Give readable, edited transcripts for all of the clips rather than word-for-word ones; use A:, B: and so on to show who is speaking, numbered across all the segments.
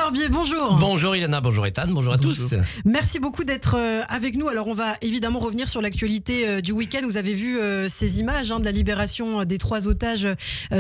A: Barbier, bonjour.
B: Bonjour Ilana, bonjour Ethan, bonjour à tous.
A: Merci beaucoup d'être avec nous. Alors on va évidemment revenir sur l'actualité du week-end. Vous avez vu ces images de la libération des 3 otages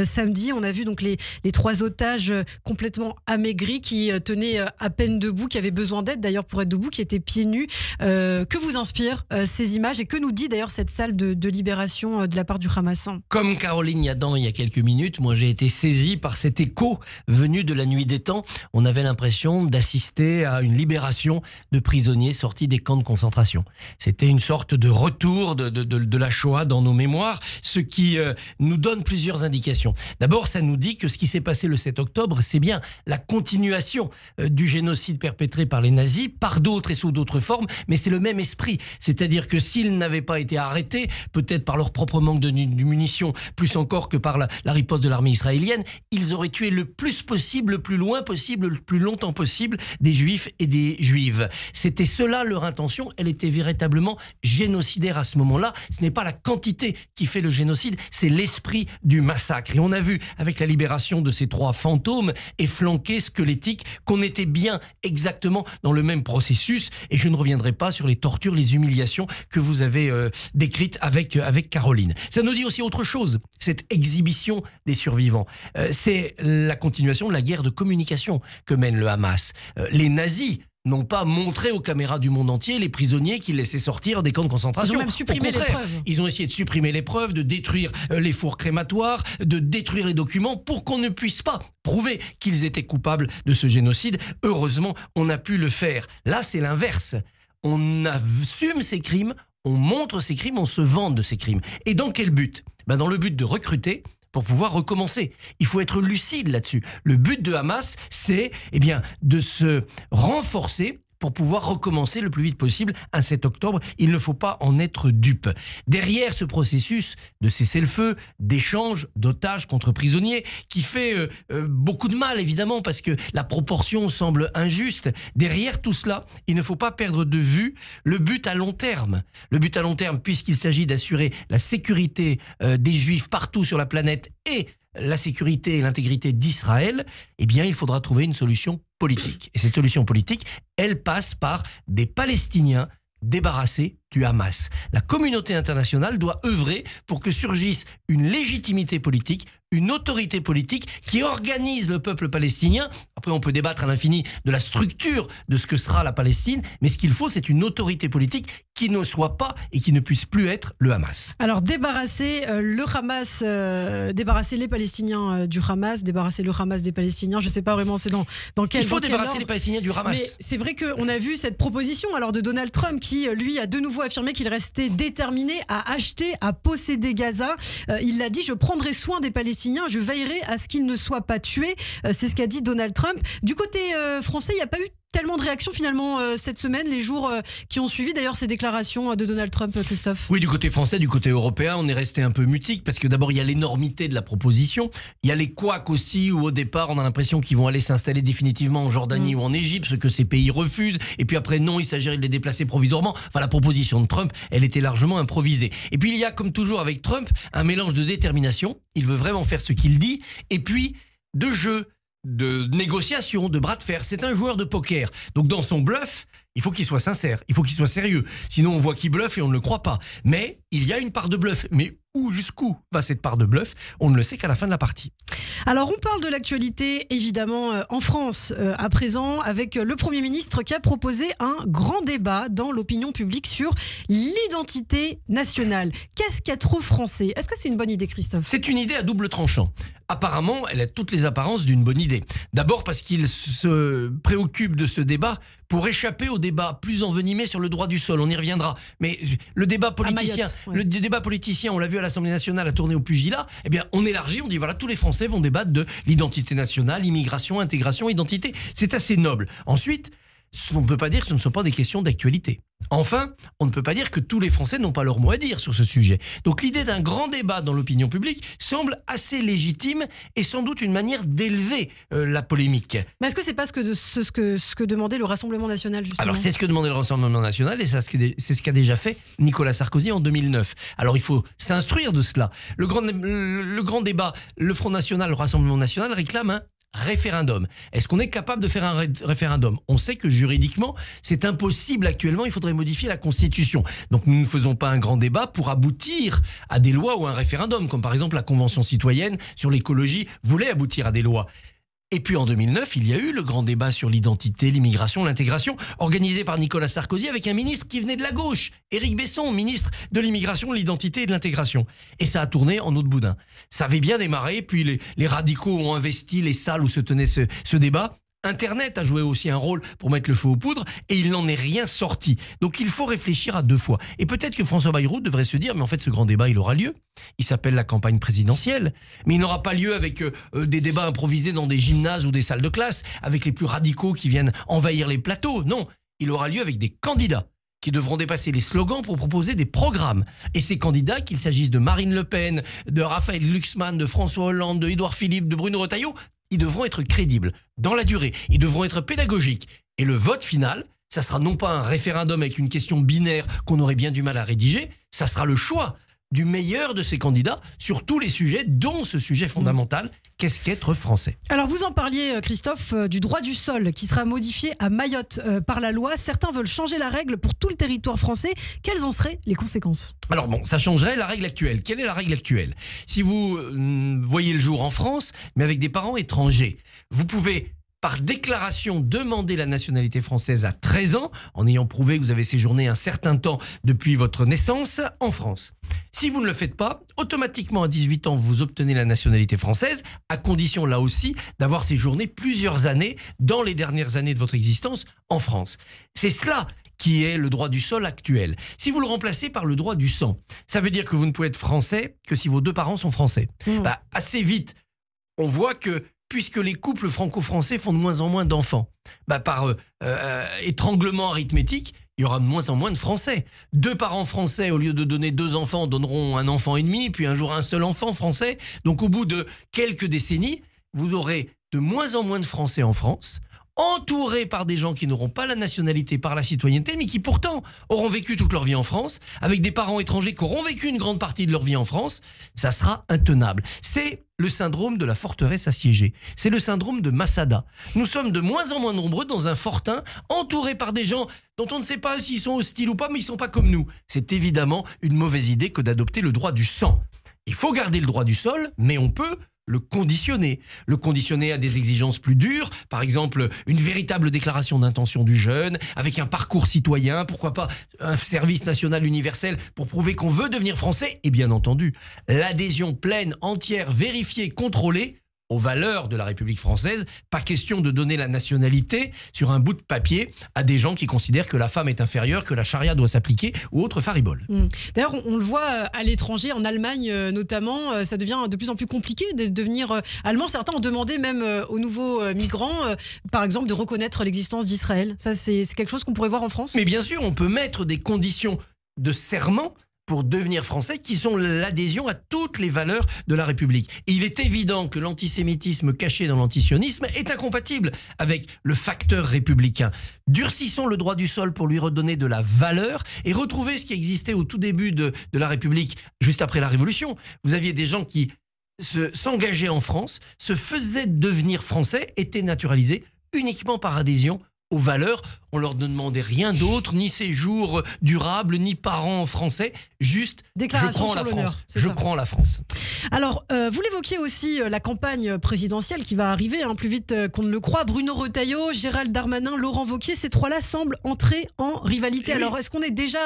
A: samedi. On a vu donc les 3 otages complètement amaigris qui tenaient à peine debout, qui avaient besoin d'aide d'ailleurs pour être debout, qui étaient pieds nus. Que vous inspirent ces images et que nous dit d'ailleurs cette salle de libération de la part du Hamas?
B: Comme Caroline Yadan il y a quelques minutes, moi j'ai été saisi par cet écho venu de la nuit des temps. On avait l'impression d'assister à une libération de prisonniers sortis des camps de concentration. C'était une sorte de retour de la Shoah dans nos mémoires, ce qui nous donne plusieurs indications. D'abord, ça nous dit que ce qui s'est passé le 7 octobre, c'est bien la continuation du génocide perpétré par les nazis, par d'autres et sous d'autres formes, mais c'est le même esprit. C'est-à-dire que s'ils n'avaient pas été arrêtés, peut-être par leur propre manque de munitions, plus encore que par la riposte de l'armée israélienne, ils auraient tué le plus possible, le plus loin possible, le plus longtemps possible des juifs et des juives. C'était cela leur intention, elle était véritablement génocidaire à ce moment-là. Ce n'est pas la quantité qui fait le génocide, c'est l'esprit du massacre. Et on a vu avec la libération de ces 3 fantômes efflanqués, squelettiques, qu'on était bien exactement dans le même processus. Et je ne reviendrai pas sur les tortures, les humiliations que vous avez décrites avec Caroline. Ça nous dit aussi autre chose, cette exhibition des survivants. C'est la continuation de la guerre de communication que mène le Hamas. Les nazis n'ont pas montré aux caméras du monde entier les prisonniers qu'ils laissaient sortir des camps de concentration.
A: Ils ont même supprimé les preuves.
B: Ils ont essayé de supprimer les preuves, de détruire les fours crématoires, de détruire les documents pour qu'on ne puisse pas prouver qu'ils étaient coupables de ce génocide. Heureusement, on a pu le faire. Là, c'est l'inverse. On assume ces crimes, on montre ces crimes, on se vante de ces crimes. Et dans quel but ? Dans le but de recruter pour pouvoir recommencer. Il faut être lucide là-dessus. Le but de Hamas, c'est de se renforcer pour pouvoir recommencer le plus vite possible un 7 octobre. Il ne faut pas en être dupe. Derrière ce processus de cessez-le-feu, d'échange d'otages contre prisonniers, qui fait beaucoup de mal évidemment parce que la proportion semble injuste, derrière tout cela, il ne faut pas perdre de vue le but à long terme. Le but à long terme, puisqu'il s'agit d'assurer la sécurité des Juifs partout sur la planète et la sécurité et l'intégrité d'Israël, il faudra trouver une solution politique. Et cette solution politique, elle passe par des Palestiniens débarrassés du Hamas. La communauté internationale doit œuvrer pour que surgisse une légitimité politique, une autorité politique qui organise le peuple palestinien. Après, on peut débattre à l'infini de la structure de ce que sera la Palestine, mais ce qu'il faut, c'est une autorité politique qui ne soit pas et qui ne puisse plus être le Hamas.
A: Alors, débarrasser le Hamas, débarrasser les Palestiniens du Hamas, débarrasser le Hamas des Palestiniens, je ne sais pas vraiment c'est dans quel
B: Il faut débarrasser les Palestiniens du Hamas.
A: Mais c'est vrai qu'on a vu cette proposition de Donald Trump qui, lui, a de nouveau affirmé qu'il restait déterminé à acheter, à posséder Gaza. Il l'a dit, je prendrai soin des Palestiniens, je veillerai à ce qu'ils ne soient pas tués. C'est ce qu'a dit Donald Trump. Du côté français, il n'y a pas eu tellement de réactions finalement cette semaine, les jours qui ont suivi d'ailleurs ces déclarations de Donald Trump, Christophe.
B: Oui, du côté français, du côté européen, on est resté un peu mutique parce que d'abord il y a l'énormité de la proposition, il y a les couacs aussi où au départ on a l'impression qu'ils vont aller s'installer définitivement en Jordanie ou en Égypte, ce que ces pays refusent, et puis après non, il s'agirait de les déplacer provisoirement. Enfin, la proposition de Trump, elle était largement improvisée. Et puis il y a, comme toujours avec Trump, un mélange de détermination, il veut vraiment faire ce qu'il dit, et puis de jeu, de négociation, de bras de fer. C'est un joueur de poker. Donc dans son bluff, il faut qu'il soit sincère, il faut qu'il soit sérieux. Sinon on voit qu'il bluffe et on ne le croit pas. Mais il y a une part de bluff. Mais jusqu'où va cette part de bluff? On ne le sait qu'à la fin de la partie.
A: Alors on parle de l'actualité évidemment en France à présent avec le Premier ministre qui a proposé un grand débat dans l'opinion publique sur l'identité nationale. Qu'est-ce qu'il y a trop français? Est-ce que c'est une bonne idée, Christophe?
B: C'est une idée à double tranchant. Apparemment, elle a toutes les apparences d'une bonne idée. D'abord parce qu'il se préoccupe de ce débat pour échapper au débat plus envenimé sur le droit du sol. On y reviendra. Mais le débat politicien,
A: Mayotte, ouais.
B: Le débat politicien, on l'a vu à l'Assemblée nationale, a tourné au pugilat. On élargit, on dit voilà, tous les Français vont débattre de l'identité nationale, immigration, intégration, identité. C'est assez noble. Ensuite, on ne peut pas dire que ce ne sont pas des questions d'actualité. Enfin, on ne peut pas dire que tous les Français n'ont pas leur mot à dire sur ce sujet. Donc l'idée d'un grand débat dans l'opinion publique semble assez légitime et sans doute une manière d'élever la polémique.
A: Mais est-ce que c'est pas ce que demandait le Rassemblement national justement?
B: Alors c'est ce que demandait le Rassemblement national et c'est ce qu'a déjà fait Nicolas Sarkozy en 2009. Alors il faut s'instruire de cela. Le grand débat, le Front national, le Rassemblement national réclame un référendum. Est-ce qu'on est capable de faire un référendum? On sait que juridiquement, c'est impossible actuellement. Il faudrait modifier la Constitution. Donc nous ne faisons pas un grand débat pour aboutir à des lois ou un référendum, comme par exemple la Convention citoyenne sur l'écologie voulait aboutir à des lois. Et puis en 2009, il y a eu le grand débat sur l'identité, l'immigration, l'intégration, organisé par Nicolas Sarkozy avec un ministre qui venait de la gauche, Éric Besson, ministre de l'immigration, de l'identité et de l'intégration. Et ça a tourné en eau de boudin. Ça avait bien démarré, puis les radicaux ont investi les salles où se tenait ce débat. Internet a joué aussi un rôle pour mettre le feu aux poudres et il n'en est rien sorti. Donc il faut réfléchir à deux fois. Et peut-être que François Bayrou devrait se dire, mais en fait ce grand débat il aura lieu. Il s'appelle la campagne présidentielle. Mais il n'aura pas lieu avec des débats improvisés dans des gymnases ou des salles de classe, avec les plus radicaux qui viennent envahir les plateaux. Non, il aura lieu avec des candidats qui devront dépasser les slogans pour proposer des programmes. Et ces candidats, qu'il s'agisse de Marine Le Pen, de Raphaël Glucksmann, de François Hollande, de Édouard Philippe, de Bruno Retailleau, ils devront être crédibles dans la durée. Ils devront être pédagogiques. Et le vote final, ça sera non pas un référendum avec une question binaire qu'on aurait bien du mal à rédiger, ça sera le choix du meilleur de ces candidats sur tous les sujets, dont ce sujet fondamental, qu'est-ce qu'être français?
A: Alors vous en parliez, Christophe, du droit du sol qui sera modifié à Mayotte par la loi. Certains veulent changer la règle pour tout le territoire français. Quelles en seraient les conséquences?
B: Alors bon, ça changerait la règle actuelle. Quelle est la règle actuelle? Si vous voyez le jour en France, mais avec des parents étrangers, vous pouvez par déclaration demander la nationalité française à 13 ans, en ayant prouvé que vous avez séjourné un certain temps depuis votre naissance en France. Si vous ne le faites pas, automatiquement à 18 ans, vous obtenez la nationalité française, à condition là aussi d'avoir séjourné plusieurs années dans les dernières années de votre existence en France. C'est cela qui est le droit du sol actuel. Si vous le remplacez par le droit du sang, ça veut dire que vous ne pouvez être français que si vos deux parents sont français. Assez vite, on voit que puisque les couples franco-français font de moins en moins d'enfants, par étranglement arithmétique, il y aura de moins en moins de Français. Deux parents français, au lieu de donner deux enfants, donneront un enfant et demi, puis un jour un seul enfant français. Donc au bout de quelques décennies, vous aurez de moins en moins de Français en France, entourés par des gens qui n'auront pas la nationalité par la citoyenneté, mais qui pourtant auront vécu toute leur vie en France, avec des parents étrangers qui auront vécu une grande partie de leur vie en France. Ça sera intenable. C'est le syndrome de la forteresse assiégée. C'est le syndrome de Masada. Nous sommes de moins en moins nombreux dans un fortin, entourés par des gens dont on ne sait pas s'ils sont hostiles ou pas, mais ils ne sont pas comme nous. C'est évidemment une mauvaise idée que d'adopter le droit du sang. Il faut garder le droit du sol, mais on peut le conditionner à des exigences plus dures, par exemple une véritable déclaration d'intention du jeune, avec un parcours citoyen, pourquoi pas un service national universel pour prouver qu'on veut devenir français, et bien entendu l'adhésion pleine, entière, vérifiée, contrôlée aux valeurs de la République française. Pas question de donner la nationalité sur un bout de papier à des gens qui considèrent que la femme est inférieure, que la charia doit s'appliquer ou autre faribole.
A: D'ailleurs, on le voit à l'étranger, en Allemagne notamment, ça devient de plus en plus compliqué de devenir allemand. Certains ont demandé même aux nouveaux migrants, par exemple, de reconnaître l'existence d'Israël. Ça, c'est quelque chose qu'on pourrait voir en France?
B: Mais bien sûr, on peut mettre des conditions de serment pour devenir français, qui sont l'adhésion à toutes les valeurs de la République. Et il est évident que l'antisémitisme caché dans l'antisionisme est incompatible avec le facteur républicain. Durcissons le droit du sol pour lui redonner de la valeur et retrouver ce qui existait au tout début de la République, juste après la Révolution. Vous aviez des gens qui s'engageaient en France, se faisaient devenir français, étaient naturalisés uniquement par adhésion aux valeurs. On leur ne demandait rien d'autre, ni séjour durable, ni parents français, juste
A: déclaration
B: je crois en la France.
A: Je
B: crois en la France.
A: Alors, vous l'évoquiez aussi, la campagne présidentielle qui va arriver plus vite qu'on ne le croit. Bruno Retailleau, Gérald Darmanin, Laurent Wauquiez, ces trois-là semblent entrer en rivalité. Alors, est-ce qu'on est déjà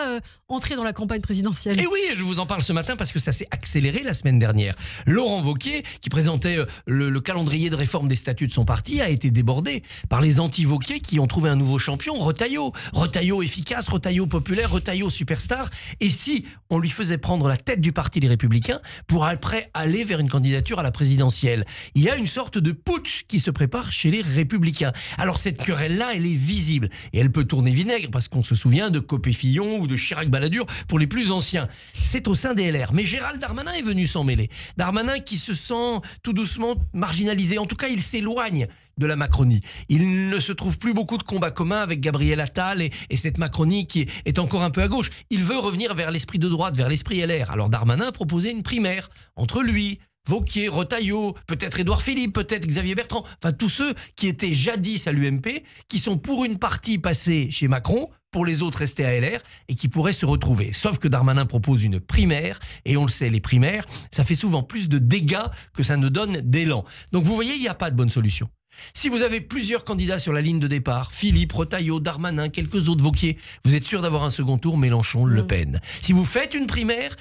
A: entré dans la campagne présidentielle?
B: Et oui, je vous en parle ce matin parce que ça s'est accéléré la semaine dernière. Laurent Wauquiez, qui présentait le calendrier de réforme des statuts de son parti, a été débordé par les anti-Wauquiez qui ont trouvé un nouveau champion, Retailleau. Retailleau efficace, Retailleau populaire, Retailleau superstar. Et si on lui faisait prendre la tête du parti Les Républicains pour après aller vers une candidature à la présidentielle? Il y a une sorte de putsch qui se prépare chez les Républicains. Alors cette querelle-là, elle est visible et elle peut tourner vinaigre parce qu'on se souvient de Copé-Fillon ou de Chirac-Balladur pour les plus anciens. C'est au sein des LR. Mais Gérald Darmanin est venu s'en mêler. Darmanin qui se sent tout doucement marginalisé. En tout cas, il s'éloigne de la Macronie. Il ne se trouve plus beaucoup de combats communs avec Gabriel Attal et cette Macronie qui est encore un peu à gauche. Il veut revenir vers l'esprit de droite, vers l'esprit LR. Alors Darmanin a proposé une primaire entre lui, Wauquiez, Retailleau, peut-être Édouard Philippe, peut-être Xavier Bertrand, enfin tous ceux qui étaient jadis à l'UMP, qui sont pour une partie passés chez Macron, pour les autres rester à LR et qui pourraient se retrouver. Sauf que Darmanin propose une primaire, et on le sait, les primaires, ça fait souvent plus de dégâts que ça ne donne d'élan. Donc vous voyez, il n'y a pas de bonne solution. Si vous avez plusieurs candidats sur la ligne de départ, Philippe, Retailleau, Darmanin, quelques autres, Wauquiez, vous êtes sûr d'avoir un second tour, Mélenchon, Le Pen. Si vous faites une primaire,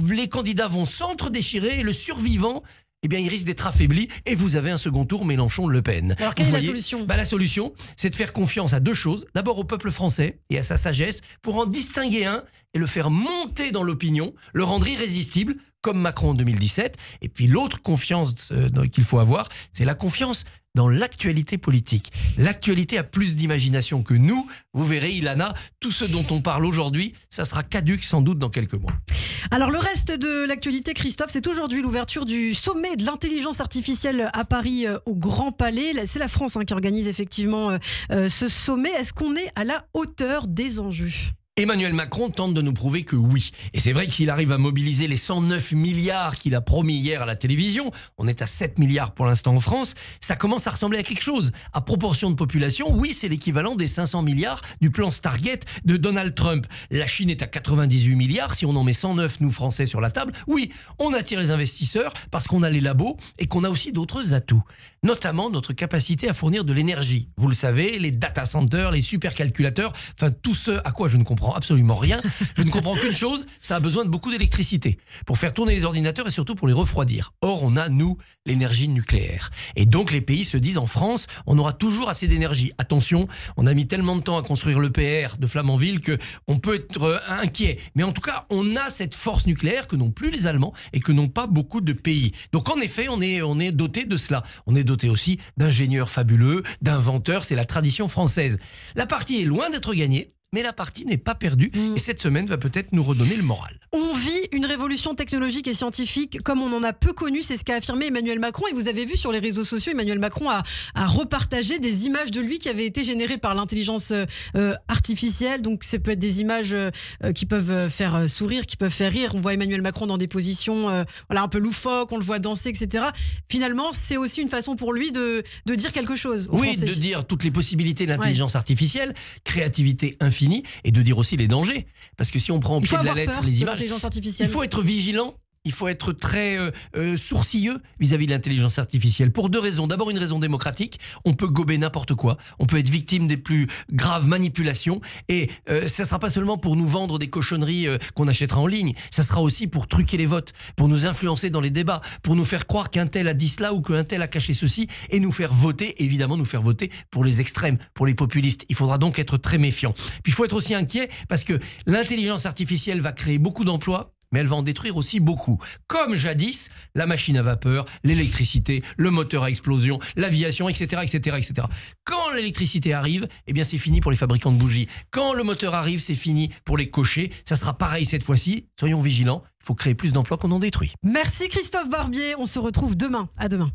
B: les candidats vont s'entre-déchirer et le survivant, eh bien, il risque d'être affaibli et vous avez un second tour Mélenchon-Le Pen.
A: Alors, quelle est la solution ?
B: La solution, c'est de faire confiance à deux choses. D'abord au peuple français et à sa sagesse pour en distinguer un et le faire monter dans l'opinion, le rendre irrésistible, comme Macron en 2017. Et puis l'autre confiance qu'il faut avoir, c'est la confiance dans l'actualité politique. L'actualité a plus d'imagination que nous. Vous verrez, Ilana, tout ce dont on parle aujourd'hui, ça sera caduc sans doute dans quelques mois.
A: Alors le reste de l'actualité, Christophe, c'est aujourd'hui l'ouverture du sommet de l'intelligence artificielle à Paris au Grand Palais. C'est la France qui organise effectivement ce sommet. Est-ce qu'on est à la hauteur des enjeux ?
B: Emmanuel Macron tente de nous prouver que oui. Et c'est vrai qu'il arrive à mobiliser les 109 milliards qu'il a promis hier à la télévision. On est à 7 milliards pour l'instant en France. Ça commence à ressembler à quelque chose. À proportion de population, oui, c'est l'équivalent des 500 milliards du plan Stargate de Donald Trump. La Chine est à 98 milliards. Si on en met 109, nous Français, sur la table, oui, on attire les investisseurs parce qu'on a les labos et qu'on a aussi d'autres atouts. Notamment notre capacité à fournir de l'énergie. Vous le savez, les data centers, les supercalculateurs, enfin tout ce à quoi je ne comprends absolument rien. Je ne comprends qu'une chose, ça a besoin de beaucoup d'électricité pour faire tourner les ordinateurs et surtout pour les refroidir. Or, on a, nous, l'énergie nucléaire. Et donc, les pays se disent, en France, on aura toujours assez d'énergie. Attention, on a mis tellement de temps à construire l'EPR de Flamanville qu'on peut être inquiet. Mais en tout cas, on a cette force nucléaire que n'ont plus les Allemands et que n'ont pas beaucoup de pays. Donc, en effet, on est doté de cela. On est doté aussi d'ingénieurs fabuleux, d'inventeurs. C'est la tradition française. La partie est loin d'être gagnée. Mais la partie n'est pas perdue et cette semaine va peut-être nous redonner le moral.
A: On vit une révolution technologique et scientifique comme on en a peu connu, c'est ce qu'a affirmé Emmanuel Macron. Et vous avez vu sur les réseaux sociaux, Emmanuel Macron a repartagé des images de lui qui avaient été générées par l'intelligence artificielle. Donc ça peut être des images qui peuvent faire sourire, qui peuvent faire rire. On voit Emmanuel Macron dans des positions un peu loufoques, on le voit danser, etc. Finalement, c'est aussi une façon pour lui de dire quelque chose aux Français.
B: De dire toutes les possibilités de l'intelligence artificielle, créativité infinie, et de dire aussi les dangers. Parce que si on prend au pied de la lettre les images, il faut être vigilant. Il faut être très sourcilleux vis-à-vis de l'intelligence artificielle pour deux raisons. D'abord, une raison démocratique. On peut gober n'importe quoi. On peut être victime des plus graves manipulations. Et ça ne sera pas seulement pour nous vendre des cochonneries qu'on achètera en ligne. Ça sera aussi pour truquer les votes, pour nous influencer dans les débats, pour nous faire croire qu'un tel a dit cela ou qu'un tel a caché ceci et nous faire voter, évidemment nous faire voter pour les extrêmes, pour les populistes. Il faudra donc être très méfiant. Puis il faut être aussi inquiet parce que l'intelligence artificielle va créer beaucoup d'emplois, mais elle va en détruire aussi beaucoup. Comme jadis, la machine à vapeur, l'électricité, le moteur à explosion, l'aviation, etc., etc., etc. Quand l'électricité arrive, eh bien c'est fini pour les fabricants de bougies. Quand le moteur arrive, c'est fini pour les cochers. Ça sera pareil cette fois-ci. Soyons vigilants. Il faut créer plus d'emplois qu'on en détruit.
A: Merci Christophe Barbier. On se retrouve demain. À demain.